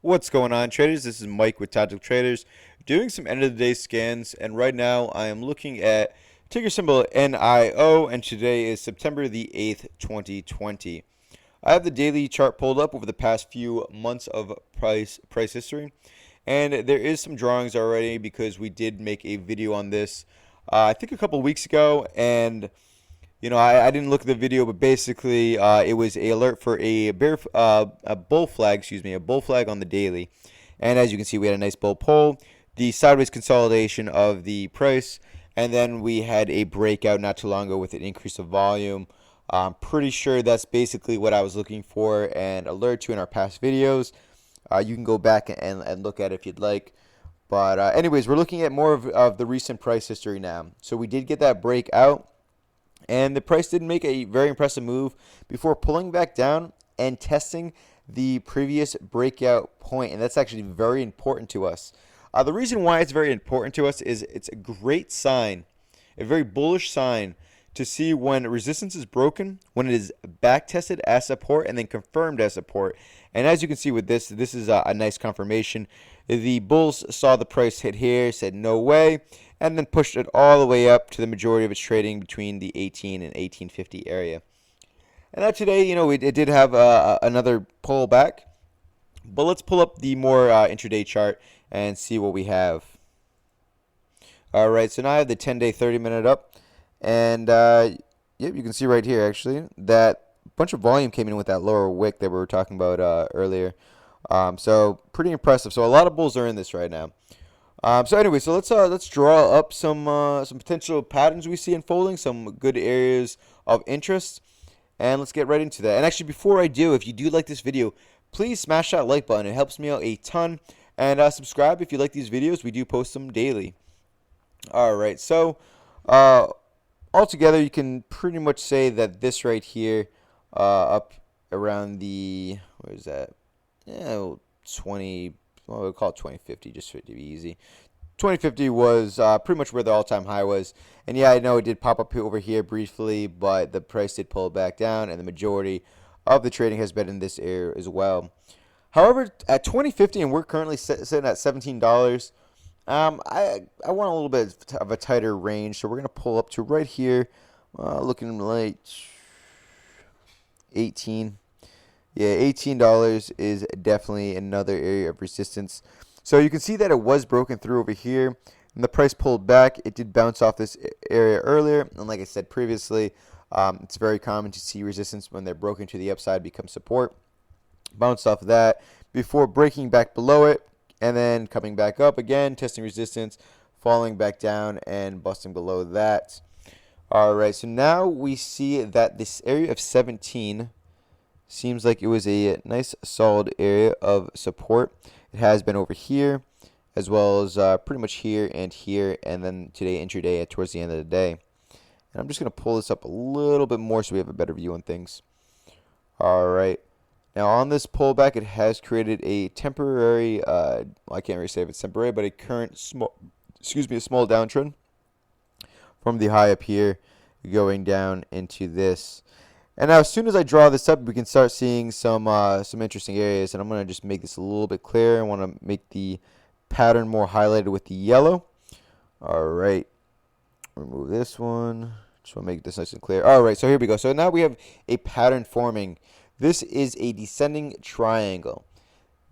What's going on, traders? This is Mike with Tactical Traders doing some end of the day scans, and right now I am looking at ticker symbol NIO, and today is September the 8th, 2020. I have the daily chart pulled up over the past few months of price history, and there is some drawings already because we did make a video on this I think a couple weeks ago, and I didn't look at the video, but basically, it was a alert for a bull flag, a bull flag on the daily. And as you can see, we had a nice bull pull, the sideways consolidation of the price, and then we had a breakout not too long ago with an increase of volume. I'm pretty sure that's basically what I was looking for and alert to in our past videos. You can go back and look at it if you'd like. But anyways, we're looking at more of the recent price history now. So we did get that breakout. And the price did make a very impressive move before pulling back down and testing the previous breakout point. And that's actually very important to us. The reason why it's very important to us is it's a great sign, a very bullish sign to see when resistance is broken, when it is back tested as support and then confirmed as support. And as you can see with this is a nice confirmation. The bulls saw the price hit here, said no way, and then pushed it all the way up to the majority of its trading between the 18 and 1850 area. And that today, it did have another pullback. But let's pull up the more intraday chart and see what we have. All right, so now I have the 10-day, 30-minute up. And yep, you can see right here, actually, that a bunch of volume came in with that lower wick that we were talking about earlier. So pretty impressive. So a lot of bulls are in this right now. So anyway, so let's draw up some potential patterns we see unfolding, some good areas of interest, and let's get right into that. And actually, before I do, if you do like this video, please smash that like button. It helps me out a ton. And subscribe if you like these videos. We do post them daily. All right, so altogether, you can pretty much say that this right here, up around the, what is that? Yeah, 20. Well, we'll call it 2050 just for it to be easy. 2050 was pretty much where the all-time high was. And yeah, I know it did pop up over here briefly, but the price did pull back down, and the majority of the trading has been in this area as well. However, at 2050, and we're currently sitting at $17, I want a little bit of a tighter range, so we're going to pull up to right here, looking like 18. Yeah, $18 is definitely another area of resistance. So you can see that it was broken through over here, and the price pulled back. It did bounce off this area earlier, and like I said previously, it's very common to see resistance when they're broken to the upside become support. Bounced off of that before breaking back below it, and then coming back up again, testing resistance, falling back down, and busting below that. All right, so now we see that this area of 17 seems like it was a nice solid area of support. It has been over here as well as pretty much here, and then today intraday towards the end of the day. And I'm just going to pull this up a little bit more so we have a better view on things. All right. Now on this pullback, it has created a temporary, I can't really say if it's temporary, but a current small downtrend from the high up here going down into this. And now as soon as I draw this up, we can start seeing some interesting areas. And I'm going to just make this a little bit clearer. I want to make the pattern more highlighted with the yellow. All right. Remove this one. Just want to make this nice and clear. All right, so here we go. So now we have a pattern forming. This is a descending triangle.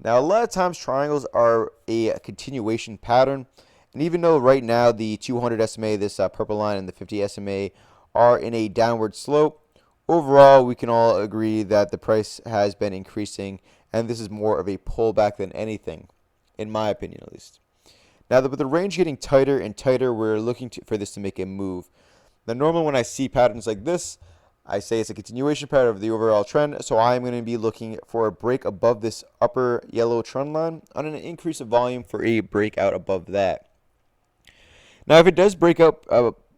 Now, a lot of times triangles are a continuation pattern. And even though right now the 200 SMA, this purple line, and the 50 SMA are in a downward slope, overall, we can all agree that the price has been increasing, and this is more of a pullback than anything, in my opinion at least. Now, with the range getting tighter and tighter, we're looking for this to make a move. Now, normally when I see patterns like this, I say it's a continuation pattern of the overall trend, so I'm going to be looking for a break above this upper yellow trend line on an increase of volume for a breakout above that. Now, if it does break up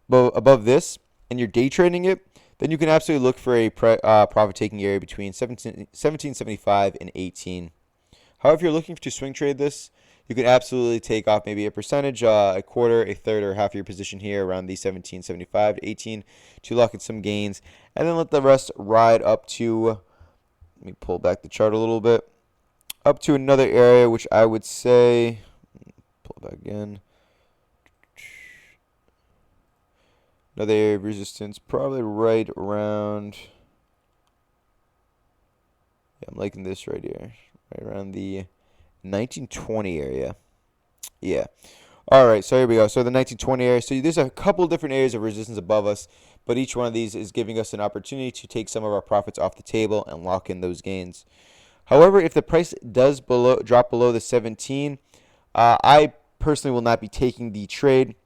above this and you're day trading it, then you can absolutely look for a profit-taking area between 1775 and 18. However, if you're looking to swing trade this, you can absolutely take off maybe a percentage, a quarter, a third, or half of your position here around the 1775 to 18 to lock in some gains, and then let the rest ride up to, let me pull back the chart a little bit, up to another area, which I would say, pull it back again, another area of resistance, probably right around, yeah, I'm liking this right here, right around the 1920 area. Yeah. All right, so here we go. So the 1920 area. So there's a couple different areas of resistance above us, but each one of these is giving us an opportunity to take some of our profits off the table and lock in those gains. However, if the price does drop below the 17, I personally will not be taking the trade.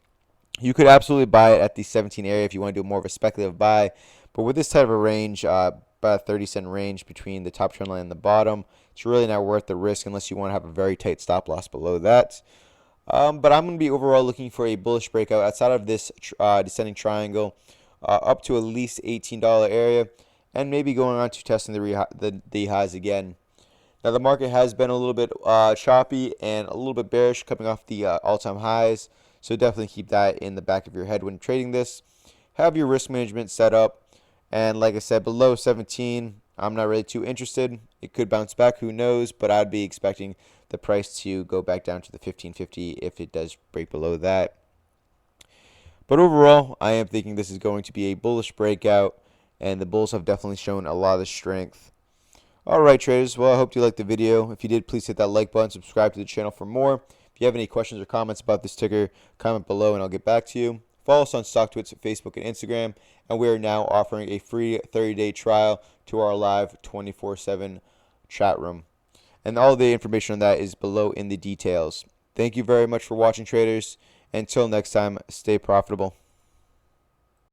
You could absolutely buy it at the 17 area if you want to do more of a speculative buy, but with this type of range, about a 30-cent range between the top trend line and the bottom, it's really not worth the risk unless you want to have a very tight stop loss below that. But I'm going to be overall looking for a bullish breakout outside of this descending triangle, up to at least $18 area, and maybe going on to testing the highs again. Now the market has been a little bit choppy and a little bit bearish coming off the all-time highs, so definitely keep that in the back of your head when trading this. Have your risk management set up, and like I said, below 17, I'm not really too interested. It could bounce back, who knows, but I'd be expecting the price to go back down to the 1550 if it does break below that. But overall, I am thinking this is going to be a bullish breakout, and the bulls have definitely shown a lot of strength. Alright traders, well I hope you liked the video. If you did, please hit that like button, subscribe to the channel for more. If you have any questions or comments about this ticker, comment below and I'll get back to you. Follow us on StockTwits, Facebook, and Instagram, and we are now offering a free 30-day trial to our live 24/7 chat room. And all the information on that is below in the details. Thank you very much for watching, traders. Until next time, stay profitable.